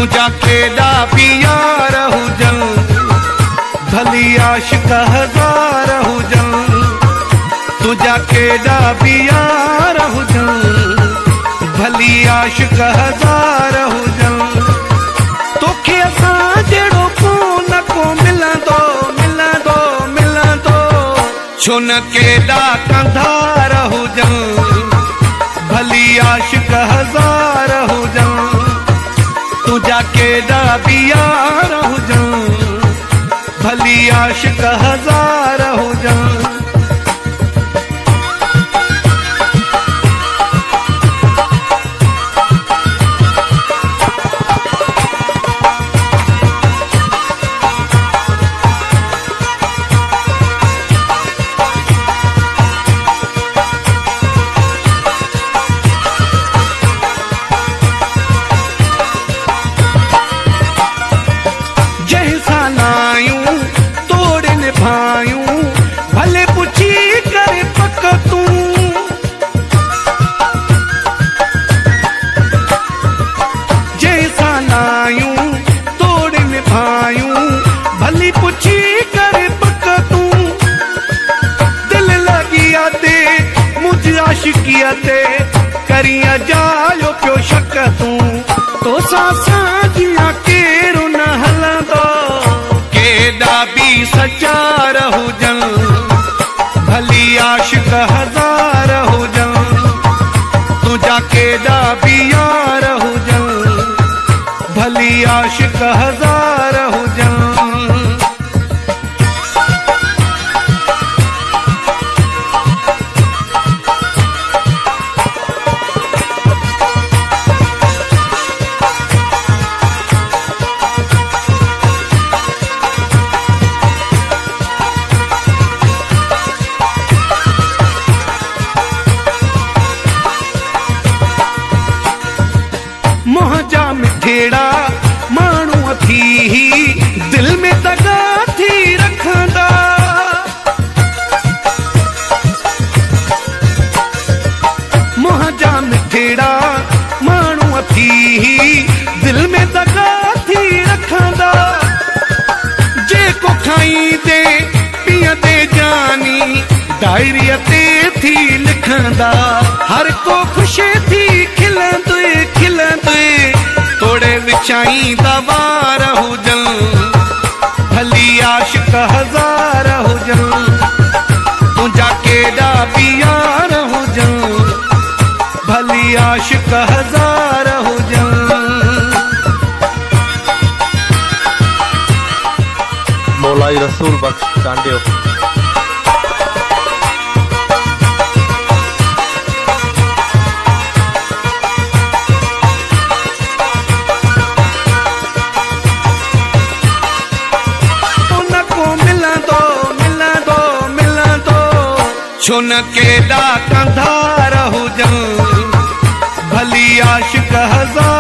तुझा केॾा बि यार हुजनि, भली आशिक हज़ार हुजनि। तुझा केॾा बि यार हुजनि, भली आशिक हज़ार हुजनि। तोखे असां जहिड़ो को मिलंदो मिलंदो मिलंदो, छो न केॾा कंधार हुजनि, भली आशिक हज़ार हुजनि। तुझा केॾा बि यार हुजनि, भली आशिक हज़ार हुजनि। भले पुछी करे पक तूं, जैसा नायूं तोड़ निभायूं, भली पुछी करे पक तूं। दिल लगी ते मुझ आशिकिया ते करिया जायो पियो शक तूं। तो साजिया केरु न हलंदो, केॾा बि सचार हुजनि, भली आशिक हज़ार हुजनि। तुझा केॾा बि यार हुजनि, भली आशिक हज़ार हुजनि। मुंहिंजा मिठेड़ा माण्हू थी दिल में दगा थी रखंदा, मुंहिंजा मिठेड़ा माण्हू थी दिल में दगा थी रखंदा। जेको खाईंदे पीअंदे जानी डायरीअ ते थी लिखंदा। हर को ख़ुशि थी खिलंदे खिलंदे, तोड़े विछाईंदा वार हुजनि, भली आशिक हज़ार हुजनि। तुझा केॾा बि यार हुजनि, भली आशिक हज़ार हुजनि। मौलाई रसूल बख्श कांडियो। छो न केॾा कंधार हुजनि, भली आशिक हज़ार